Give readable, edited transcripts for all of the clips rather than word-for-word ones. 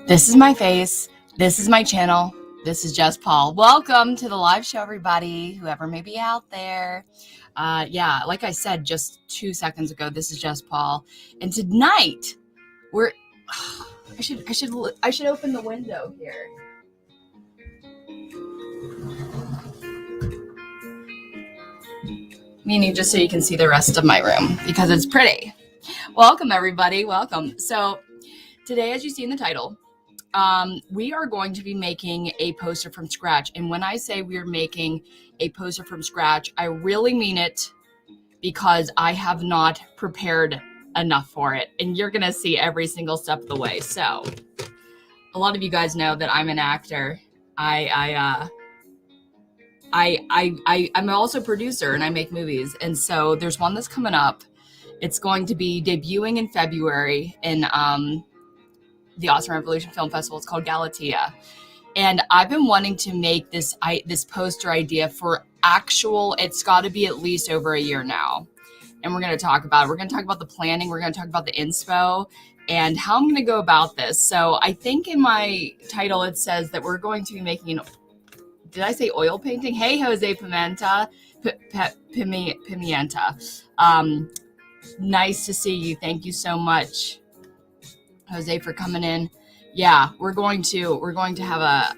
This is my face. This is my channel. This is Just Paul. Welcome to the live show, everybody, whoever may be out there. Yeah, like I said just 2 seconds ago, this is Just Paul. And tonight, I should open the window here. Meaning just so you can see the rest of my room because it's pretty. Welcome, everybody. Welcome. So today, as you see in the title, we are going to be making a poster from scratch. And when I say we are making a poster from scratch, I really mean it because I have not prepared enough for it. And you're going to see every single step of the way. So a lot of you guys know that I'm an actor. I'm also a producer and I make movies. And so there's one that's coming up. It's going to be debuting in February in the Awesome Revolution Film Festival. It's called Galatea. And I've been wanting to make this poster idea for it's got to be at least over a year now. And we're going to talk about it. We're going to talk about the planning. We're going to talk about the inspo and how I'm going to go about this. So I think in my title, it says that we're going to be making did I say oil painting? Hey, Jose Pimienta. Pimienta. Nice to see you. Thank you so much, Jose, for coming in. Yeah, we're going to have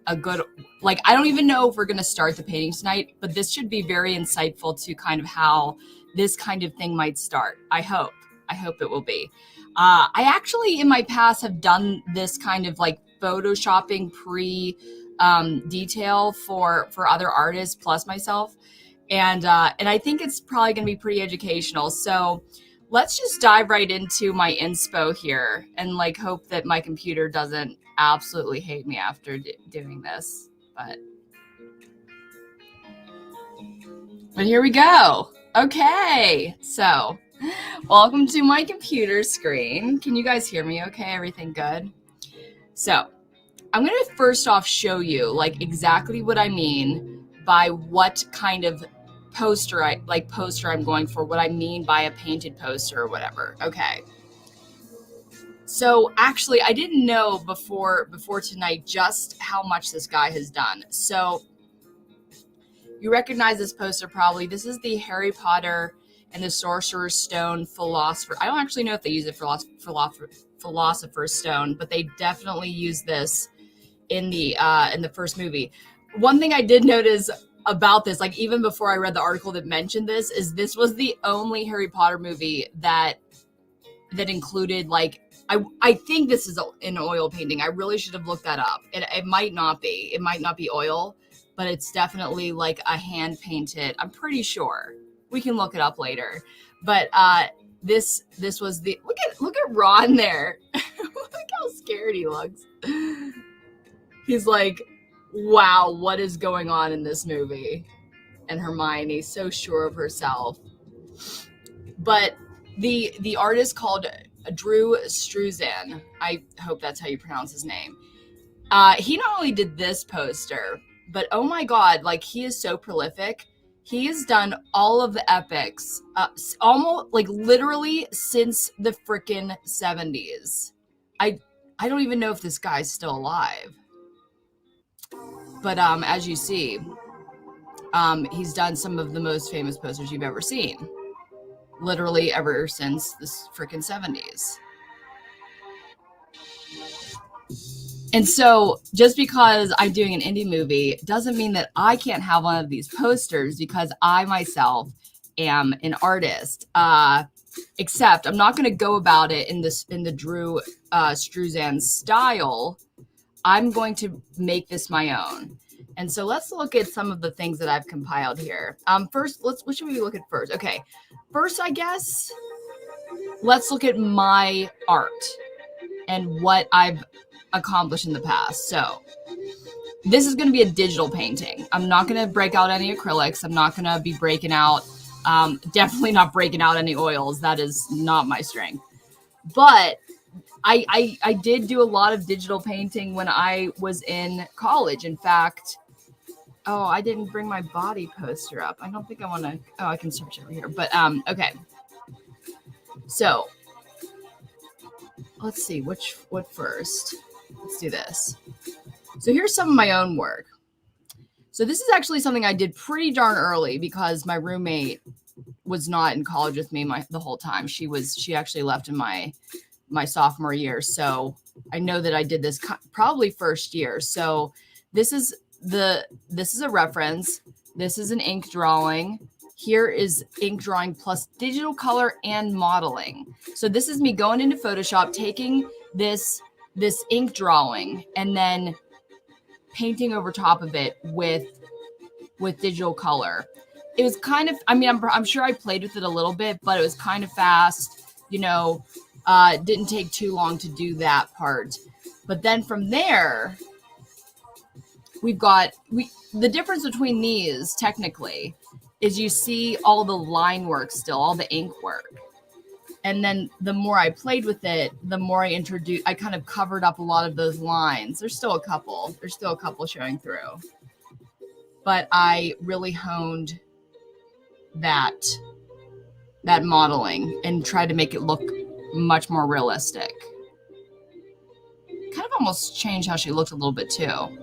a good, I don't even know if we're going to start the painting tonight, but this should be very insightful to kind of how this kind of thing might start. I hope it will be. I actually in my past have done this kind of photoshopping detail for other artists plus myself. And I think it's probably going to be pretty educational. So let's just dive right into my inspo here and hope that my computer doesn't absolutely hate me after doing this. But here we go. Okay. So welcome to my computer screen. Can you guys hear me okay? Everything good? So I'm going to first off show you exactly what I mean by what kind of poster I'm going for, what I mean by a painted poster or whatever. Okay. So actually I didn't know before tonight just how much this guy has done. So you recognize this poster probably. This is the Harry Potter and the Sorcerer's Stone philosopher. I don't actually know if they use it for Philosopher's Stone, but they definitely use this in the first movie. One thing I did notice about this, even before I read the article that mentioned this, is this was the only Harry Potter movie that included I think this is an oil painting. I really should have looked that up. It might not be. It might not be oil, but it's definitely a hand painted. I'm pretty sure. We can look it up later. But this was the look at Ron there. Look how scared he looks. He's wow, what is going on in this movie? And Hermione's so sure of herself. But the artist called Drew Struzan, I hope that's how you pronounce his name. He not only did this poster, but oh my God, he is so prolific. He has done all of the epics, almost literally since the frickin' 70s. I don't even know if this guy's still alive. But as you see, he's done some of the most famous posters you've ever seen. Literally ever since the freaking 70s. And so just because I'm doing an indie movie doesn't mean that I can't have one of these posters because I myself am an artist. Except I'm not going to go about it in the Drew Struzan style. I'm going to make this my own. And so let's look at some of the things that I've compiled here. First, what should we look at first? Okay. First, I guess, let's look at my art and what I've accomplished in the past. So this is going to be a digital painting. I'm not going to break out any acrylics. I'm not going to be breaking out, definitely not breaking out any oils. That is not my strength. But I did do a lot of digital painting when I was in college. In fact, I didn't bring my body poster up. I don't think I want to. Oh, I can search over here. But okay. So let's see, what first? Let's do this. So here's some of my own work. So this is actually something I did pretty darn early because my roommate was not in college with me the whole time. She actually left in my sophomore year. So I know that I did this probably first year. So this is a reference. This is an ink drawing. Here is ink drawing plus digital color and modeling. So this is me going into Photoshop, taking this ink drawing and then painting over top of it with digital color. It was kind of, I mean, I'm sure I played with it a little bit, but it was kind of fast, it didn't take too long to do that part. But then from there, the difference between these technically is you see all the line work still, all the ink work. And then the more I played with it, the more I kind of covered up a lot of those lines. There's still a couple showing through. But I really honed that modeling and tried to make it look much more realistic. Kind of almost changed how she looked a little bit too.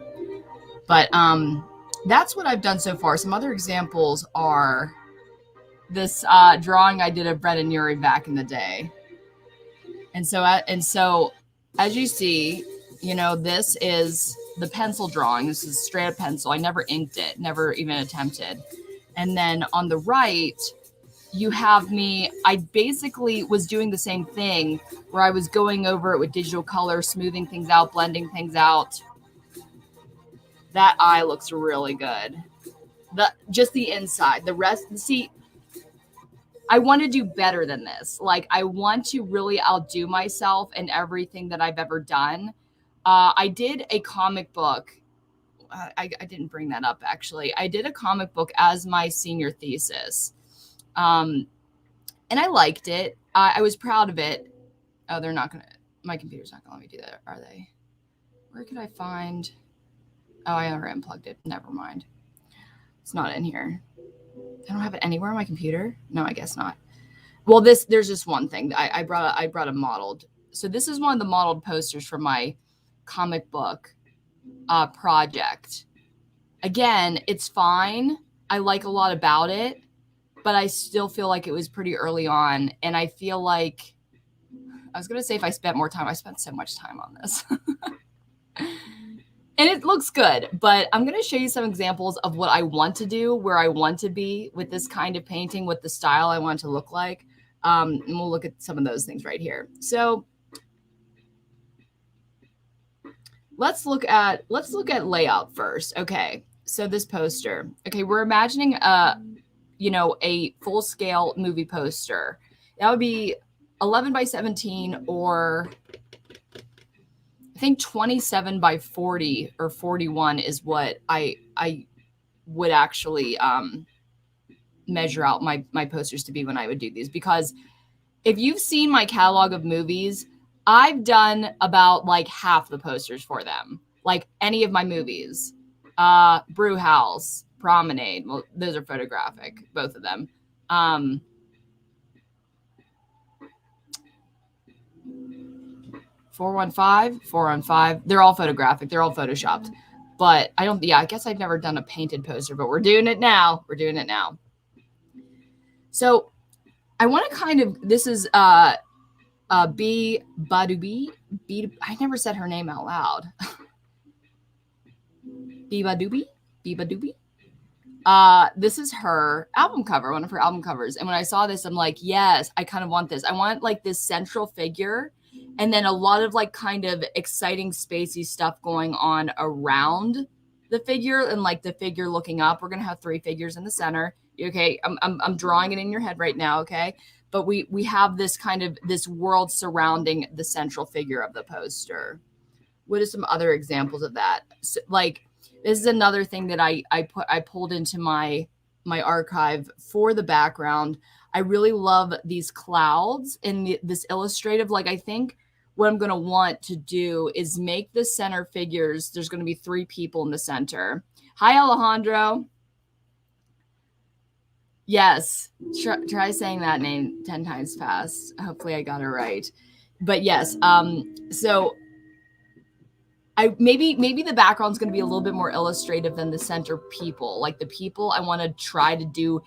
But that's what I've done so far. Some other examples are this drawing I did of Brett and Yuri back in the day. And so as you see, this is the pencil drawing. This is straight up pencil. I never inked it, never even attempted. And then on the right, you have me. I basically was doing the same thing where I was going over it with digital color, smoothing things out, blending things out. That eye looks really good. Just the inside, the rest, see, I want to do better than this. Like, I want to really outdo myself in everything that I've ever done. I did a comic book. I didn't bring that up, actually. I did a comic book as my senior thesis. And I liked it. I was proud of it. Oh, my computer's not going to let me do that, are they? Where could I find? Oh, I already unplugged it. Never mind. It's not in here. I don't have it anywhere on my computer. No, I guess not. Well, there's just one thing. I brought a modeled. So this is one of the modeled posters for my comic book project. Again, it's fine. I like a lot about it, but I still feel like it was pretty early on. And I feel like, I was going to say if I spent more time, I spent so much time on this. And it looks good, but I'm going to show you some examples of what I want to do, where I want to be with this kind of painting, what the style I want it to look like. And we'll look at some of those things right here. So let's look at layout first. Okay. So this poster, okay, we're imagining a full scale movie poster. That would be 11 by 17 or I think 27 by 40 or 41 is what I would actually measure out my posters to be when I would do these. Because if you've seen my catalog of movies, I've done about like half the posters for them. Like any of my movies, Brew House, Promenade. Well, those are photographic, both of them. 415. They're all photographic. They're all photoshopped. But I guess I've never done a painted poster, but we're doing it now. So I want to this is B Badubi. I never said her name out loud. B Badubi. This is her album cover, one of her album covers. And when I saw this, I'm like, yes, I kind of want this. I want like this central figure. And then a lot of like kind of exciting spacey stuff going on around the figure and like the figure looking up. We're going to have 3 figures in the center. Okay. I'm drawing it in your head right now. Okay. But we have this kind of this world surrounding the central figure of the poster. What are some other examples of that? So, like, this is another thing that I pulled into my archive for the background. I really love these clouds and this illustrative. Like, I think what I'm going to want to do is make the center figures. There's going to be 3 people in the center. Hi, Alejandro. Yes. Try saying that name 10 times fast. Hopefully I got it right. but yes, so maybe the background's going to be a little bit more illustrative than the center people. Like the people, I want to try to do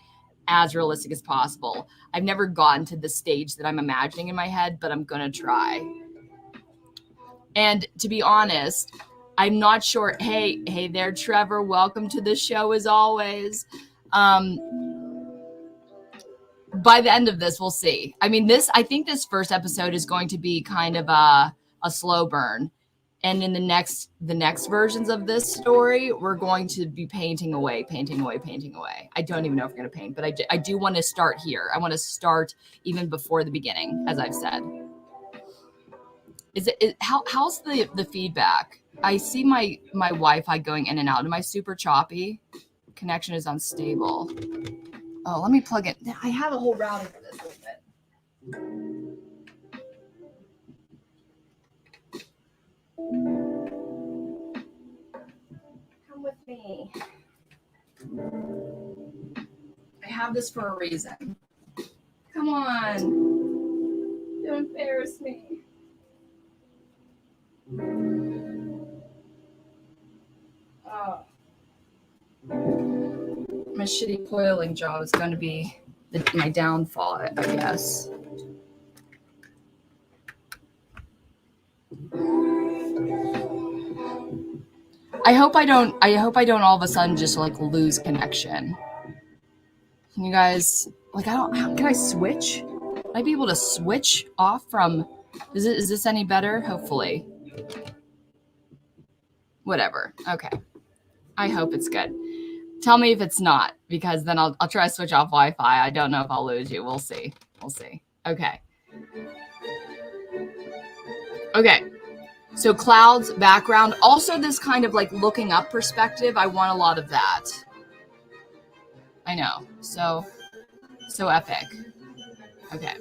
as realistic as possible. I've never gotten to the stage that I'm imagining in my head, but I'm going to try. And to be honest, I'm not sure. Hey there, Trevor. Welcome to the show as always. By the end of this, we'll see. I mean, I think this first episode is going to be kind of a slow burn. And in the next versions of this story, we're going to be painting away. I don't even know if we're going to paint, but I do want to start here. I want to start even before the beginning, as I've said. How's the feedback? I see my Wi-Fi going in and out. Am I super choppy? Connection is unstable. Oh, let me plug it. I have a whole router for this. Come with me. I have this for a reason. Come on. Don't embarrass me. Oh. My shitty coiling job is going to be my downfall, I guess. I hope I don't all of a sudden just like lose connection. Can you guys can I switch? Would I be able to switch off from is this any better? Hopefully. Whatever. Okay. I hope it's good. Tell me if it's not, because then I'll try to switch off Wi-Fi. I don't know if I'll lose you. We'll see. Okay. So clouds, background. Also this kind of like looking up perspective. I want a lot of that. I know. So epic. Okay.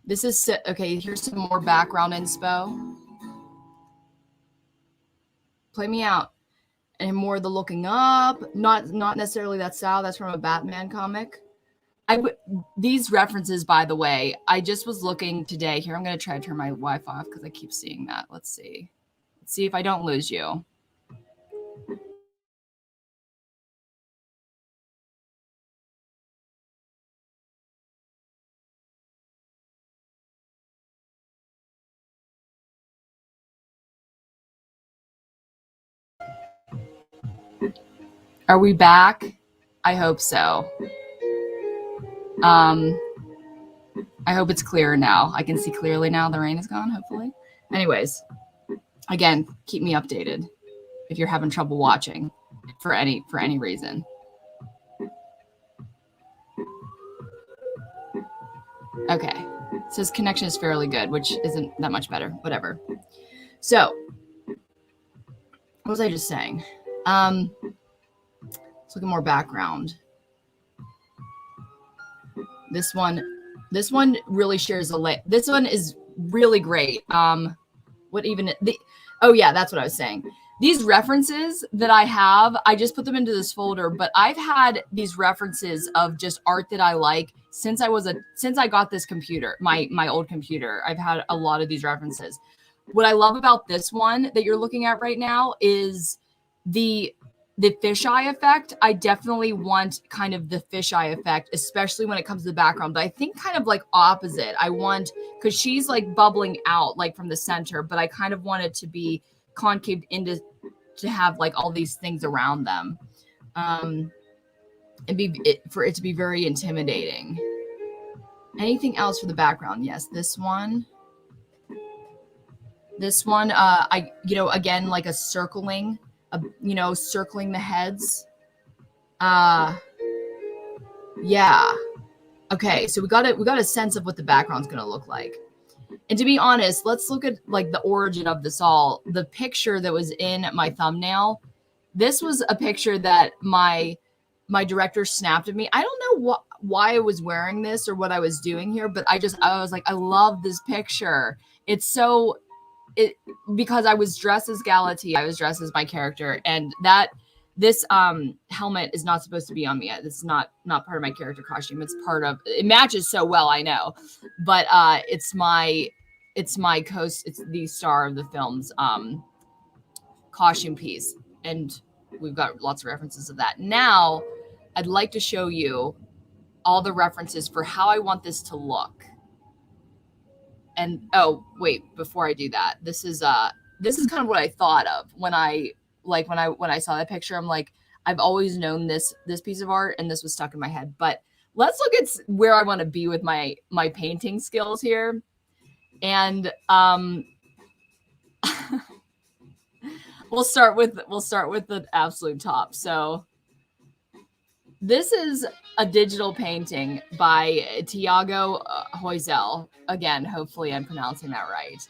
This is okay. Here's some more background inspo. Play me out. And more of the looking up. Not necessarily that style. That's from a Batman comic. These references, by the way, I just was looking today. Here, I'm going to try to turn my Wi-Fi off because I keep seeing that. Let's see if I don't lose you. Are we back? I hope so. I hope it's clearer now. I can see clearly now. The rain is gone, hopefully. Anyways, again, keep me updated if you're having trouble watching for any reason. Okay. It says connection is fairly good, which isn't that much better. Whatever. So, what was I just saying? Let's look at more background. This one really shares this one is really great. Oh yeah, that's what I was saying. These references that I have, I just put them into this folder, but I've had these references of just art that I like since I got this computer, my old computer. I've had a lot of these references. What I love about this one that you're looking at right now is the fisheye effect. I definitely want kind of the fisheye effect, especially when it comes to the background. But I think kind of like opposite. I want, because she's like bubbling out like from the center, but I kind of want it to be concave into to have like all these things around them, and for it to be very intimidating. Anything else for the background? Yes, this one. I again like a circling. Circling the heads. Yeah. Okay, so we got a sense of what the background's gonna look like. And to be honest, let's look at like the origin of this all. The picture that was in my thumbnail, this was a picture that my director snapped of me. I don't know why I was wearing this or what I was doing here, but I was like, I love this picture. Because I was dressed as Galatea, I was dressed as my character, and that This helmet is not supposed to be on me. This is not part of my character costume. It's part of, it matches so well, I know, but it's the star of the film's costume piece, and we've got lots of references of that. Now I'd like to show you all the references for how I want this to look. And oh wait, before I do that, this is kind of what I thought of when I saw that picture. I'm like, I've always known this piece of art, and this was stuck in my head. But let's look at where I want to be with my painting skills here. And we'll start with the absolute top. So this is a digital painting by Tiago Hoisel. Again, hopefully I'm pronouncing that right.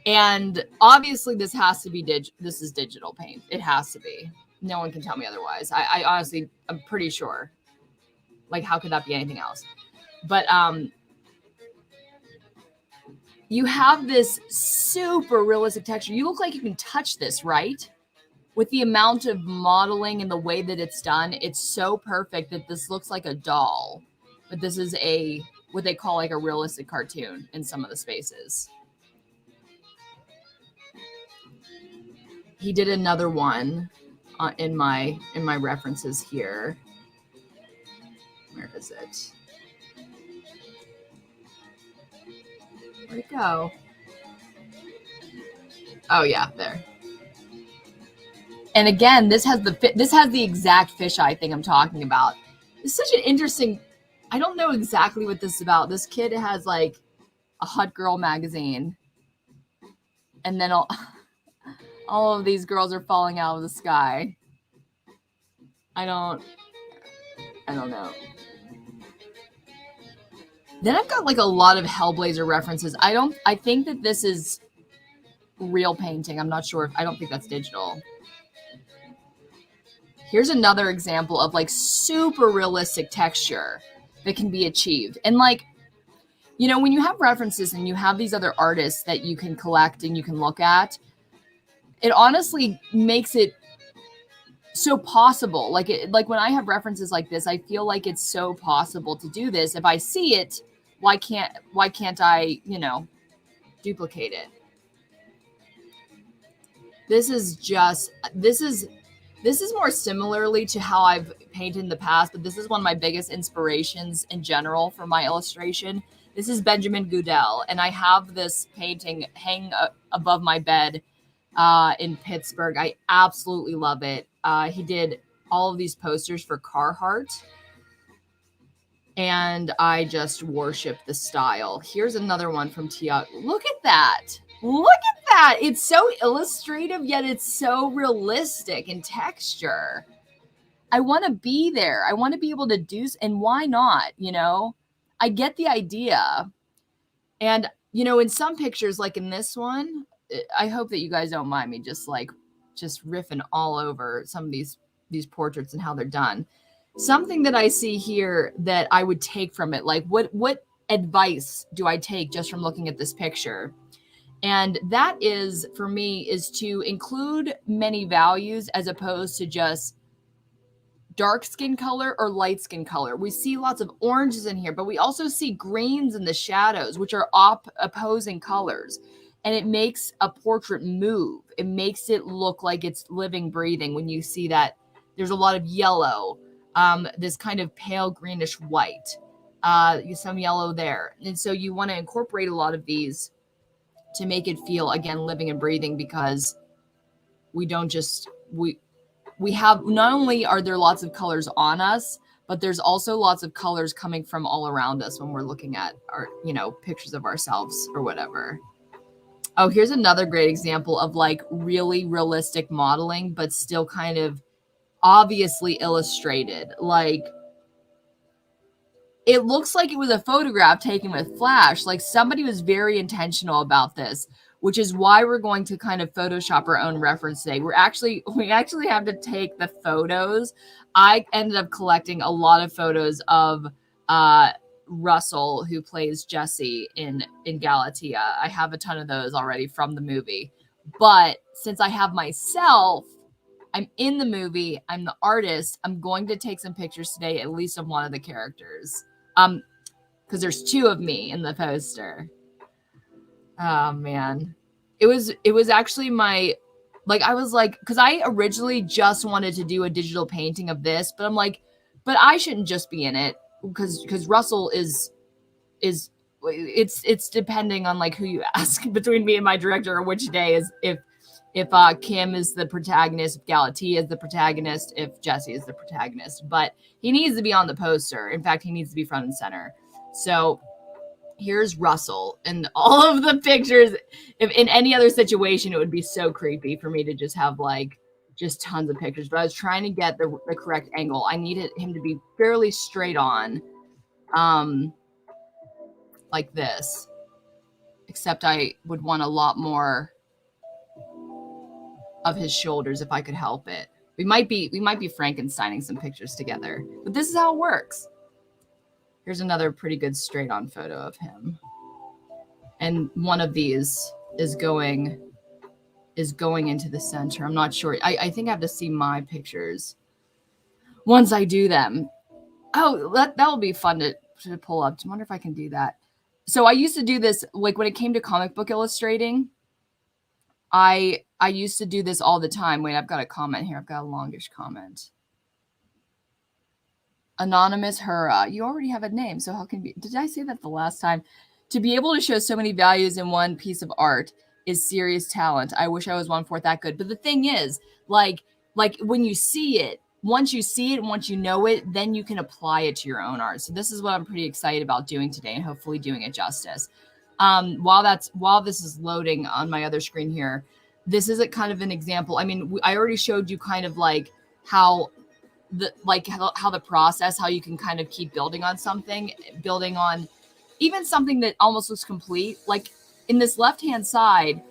And obviously this has to be this is digital paint. It has to be. No one can tell me otherwise. I honestly, I'm pretty sure. Like, how could that be anything else? But you have this super realistic texture. You look like you can touch this, right? With the amount of modeling and the way that it's done, it's so perfect that this looks like a doll. But this is what they call like a realistic cartoon in some of the spaces. He did another one in my references here. Where is it? Where'd it go? Oh yeah, there. And again, this has the exact fisheye thing I'm talking about. It's such an interesting. I don't know exactly what this is about. This kid has like a Hot Girl magazine, and then all of these girls are falling out of the sky. I don't know. Then I've got like a lot of Hellblazer references. I think that this is real painting. I'm not sure I don't think that's digital. Here's another example of like super realistic texture that can be achieved. And like, you know, when you have references and you have these other artists that you can collect and you can look at, it honestly makes it so possible. Like when I have references like this, I feel like it's so possible to do this. If I see it, why can't I, you know, duplicate it? This is more similarly to how I've painted in the past, but this is one of my biggest inspirations in general for my illustration. This is Benjamin Goodell, and I have this painting hanging above my bed in Pittsburgh. I absolutely love it. He did all of these posters for Carhartt, and I just worship the style. Here's another one from Tiago. Look at that. Look at that. It's so illustrative, yet it's so realistic in texture. I want to be there. I want to be able to do, and why not? You know, I get the idea. And, you know, in some pictures, like in this one, I hope that you guys don't mind me just riffing all over some of these portraits and how they're done. Something that I see here that I would take from it, like what advice do I take just from looking at this picture? And that is, for me, is to include many values as opposed to just dark skin color or light skin color. We see lots of oranges in here, but we also see greens in the shadows, which are opposing colors. And it makes a portrait move. It makes it look like it's living, breathing when you see that there's a lot of yellow, this kind of pale greenish white, some yellow there. And so you want to incorporate a lot of these to make it feel, again, living and breathing, because we don't just, we have, not only are there lots of colors on us, but there's also lots of colors coming from all around us when we're looking at our, you know, pictures of ourselves or whatever. Oh, here's another great example of like really realistic modeling, but still kind of obviously illustrated. Like, it looks like it was a photograph taken with flash. Like, somebody was very intentional about this, which is why we're going to kind of Photoshop our own reference today. We actually have to take the photos. I ended up collecting a lot of photos of Russell, who plays Jesse in Galatea. I have a ton of those already from the movie. But since I have myself, I'm in the movie. I'm the artist. I'm going to take some pictures today, at least of one of the characters. Because there's 2 of me in the poster. Oh man. It was actually my, like, I was like, because I originally just wanted to do a digital painting of this, but I'm like, but I shouldn't just be in it, because Russell is it's depending on like who you ask between me and my director, or which day is, if Kim is the protagonist, if Galatea is the protagonist, if Jesse is the protagonist. But he needs to be on the poster. In fact, he needs to be front and center. So here's Russell and all of the pictures. If in any other situation, it would be so creepy for me to just have like just tons of pictures. But I was trying to get the correct angle. I needed him to be fairly straight on, like this. Except I would want a lot more of his shoulders if I could help it. We might be Frankensteining some pictures together, but this is how it works. Here's another pretty good straight on photo of him. And one of these is going into the center. I'm not sure. I think I have to see my pictures once I do them. Oh, that will be fun to pull up. I wonder if I can do that. So I used to do this, like when it came to comic book illustrating, I used to do this all the time. Wait, I've got a comment here. I've got a longish comment. Anonymous Hurrah. You already have a name, so how can be? Did I say that the last time? To be able to show so many values in one piece of art is serious talent. I wish I was 1/4 that good. But the thing is, like when you see it, once you see it and once you know it, then you can apply it to your own art. So this is what I'm pretty excited about doing today, and hopefully doing it justice. While this is loading on my other screen here, this is a kind of an example. I mean, I already showed you kind of like how the process, how you can kind of keep building on something, building on even something that almost looks complete. Like in this left-hand side,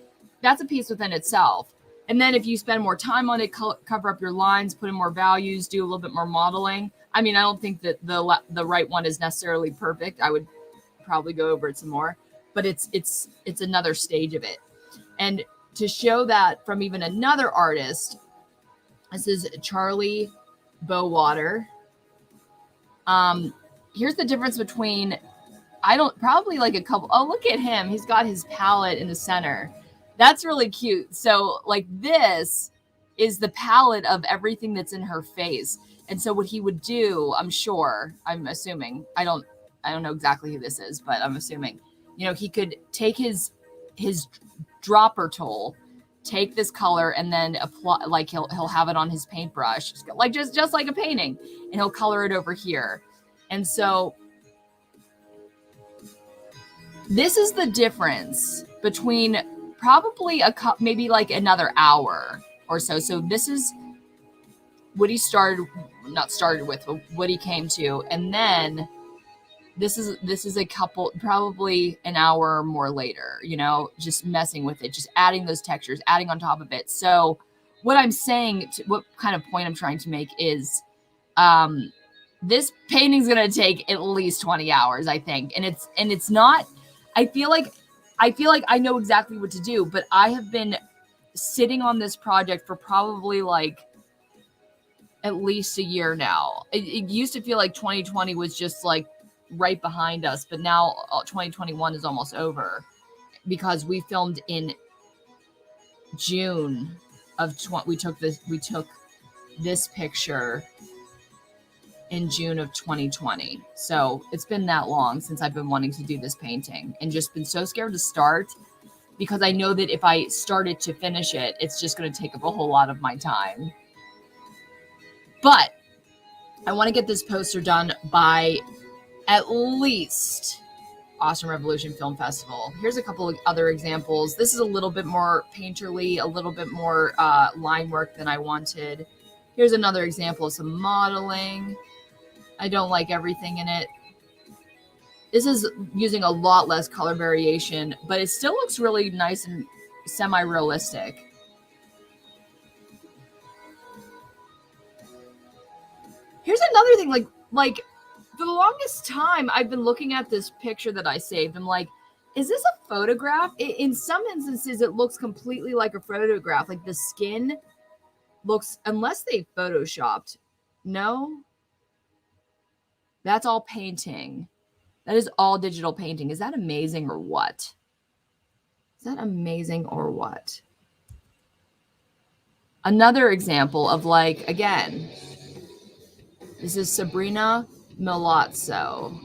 that's a piece within itself. And then if you spend more time on it, cover up your lines, put in more values, do a little bit more modeling. I mean, I don't think that the right one is necessarily perfect. I would probably go over it some more, but it's another stage of it. And to show that from even another artist, this is Charlie Bowater. Here's the difference between, probably like a couple. Oh, look at him. He's got his palette in the center. That's really cute. So like this is the palette of everything that's in her face. And so what he would do, I'm assuming, I don't know exactly who this is, but I'm assuming, he could take his dropper tool, take this color, and then apply, like he'll have it on his paintbrush, like just like a painting, and he'll color it over here. And so this is the difference between probably maybe like another hour or so. So this is what he not started with, but what he came to. And then this is a couple, probably an hour or more later, just messing with it, just adding those textures, adding on top of it. So what I'm saying, what kind of point I'm trying to make is, this painting's going to take at least 20 hours, I think. And it's not, I feel like I know exactly what to do, but I have been sitting on this project for probably like at least a year now. It used to feel like 2020 was just like right behind us, but now 2021 is almost over, because we filmed in June of we took this picture in June of 2020. So it's been that long since I've been wanting to do this painting, and just been so scared to start, because I know that if I started to finish it, it's just going to take up a whole lot of my time. But I want to get this poster done by at least Austin Revolution Film Festival. Here's a couple of other examples. This is a little bit more painterly, a little bit more line work than I wanted. Here's another example of some modeling. I don't like everything in it. This is using a lot less color variation, but it still looks really nice and semi-realistic. Here's another thing, like for the longest time, I've been looking at this picture that I saved. I'm like, is this a photograph? In some instances, it looks completely like a photograph. Like the skin looks, unless they photoshopped. No, that's all painting. That is all digital painting. Is that amazing or what? Is that amazing or what? Another example of, like, again, this is Sabrina Milazzo.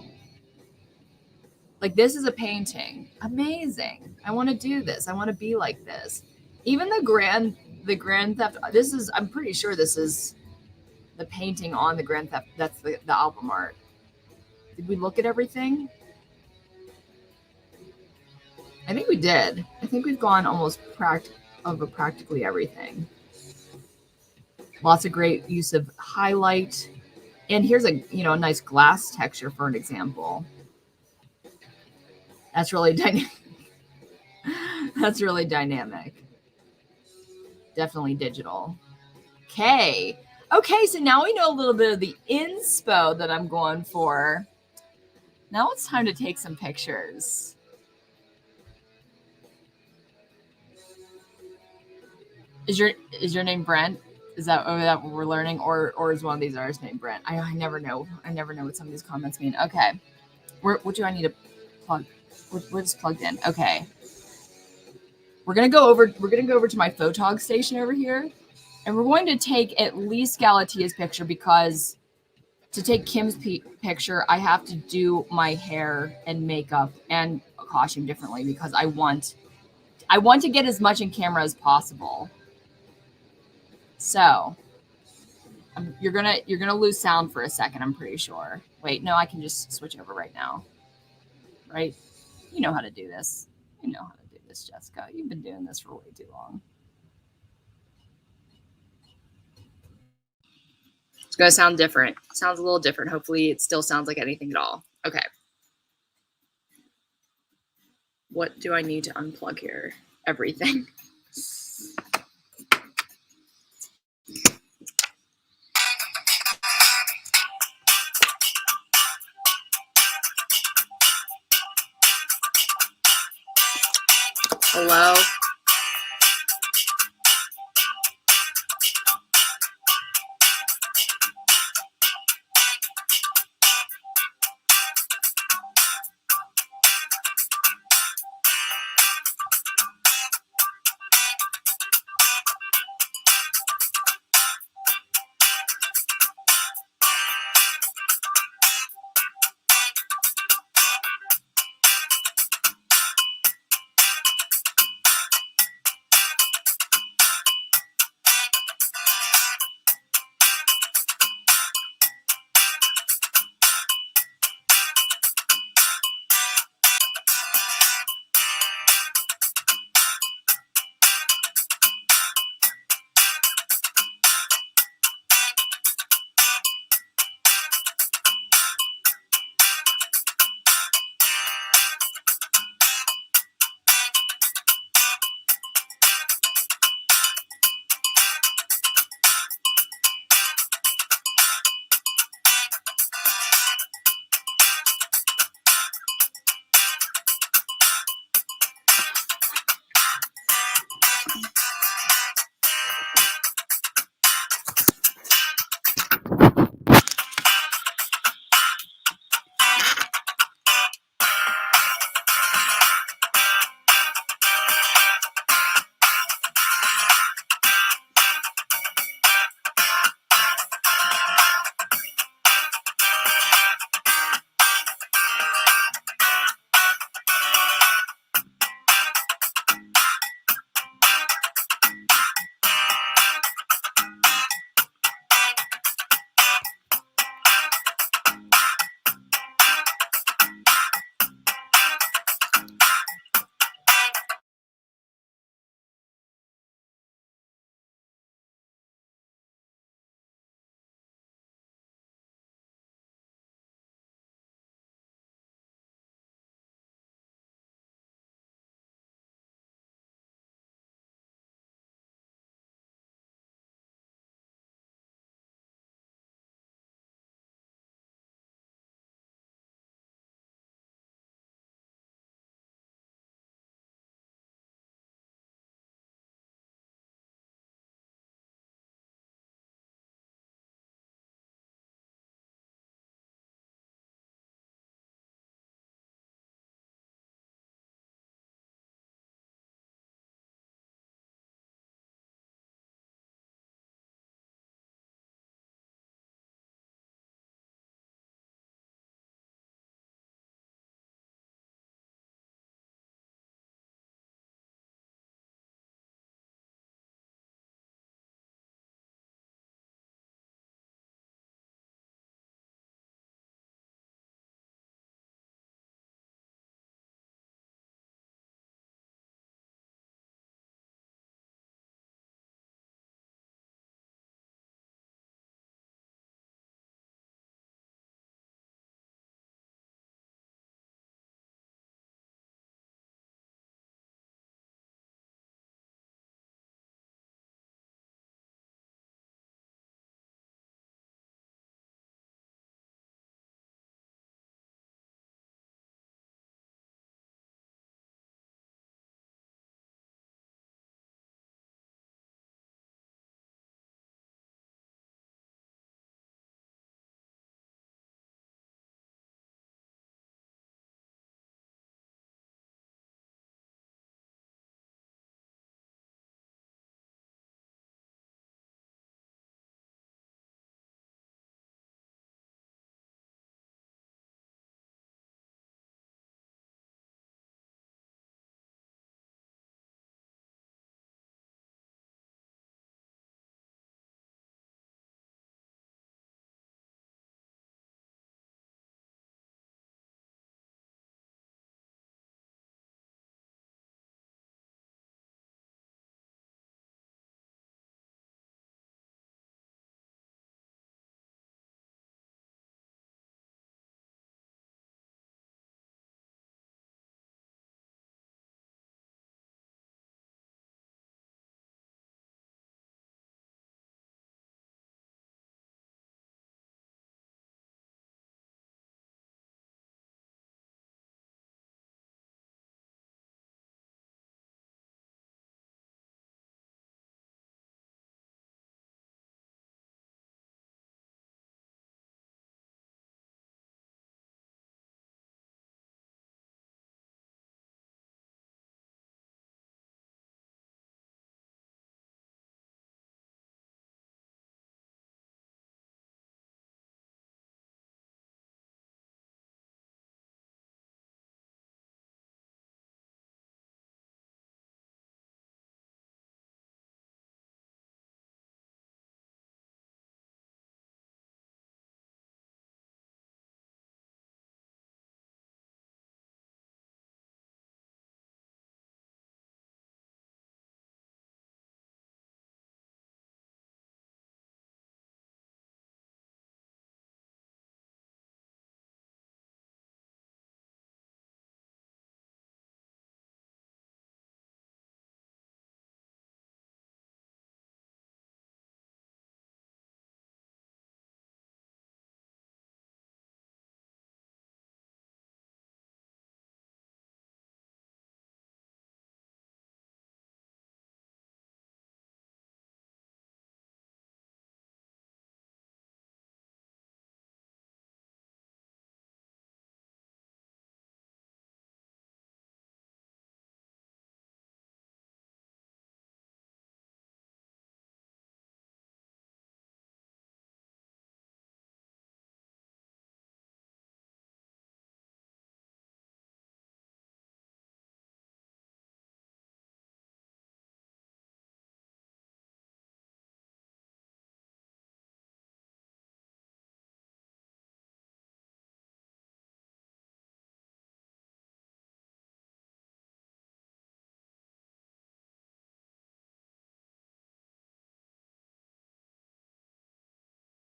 Like, this is a painting. Amazing. I want to do this. I want to be like this. Even the Grand Theft, this is, I'm pretty sure this is the painting on the Grand Theft. That's the album art. Did we look at everything? I think we did. I think we've gone almost practically everything. Lots of great use of highlight. And here's a, a nice glass texture for an example. That's really dynamic. That's really dynamic. Definitely digital. Okay. Okay, so now we know a little bit of the inspo that I'm going for. Now it's time to take some pictures. Is your name Brent? Is that what we're learning, or is one of these artists named Brent? I never know. I never know what some of these comments mean. Okay, what do I need to plug? What's plugged in? Okay, we're gonna go over to my photog station over here, and we're going to take at least Galatia's picture, because to take Kim's picture, I have to do my hair and makeup and costume differently, because I want to get as much in camera as possible. So you're gonna lose sound for a second, I'm pretty sure. Wait, no, I can just switch over right now. Right? You know how to do this. You know how to do this, Jessica. You've been doing this for way too long. It's gonna sound different. Sounds a little different. Hopefully it still sounds like anything at all. Okay. What do I need to unplug here? Everything. Hello?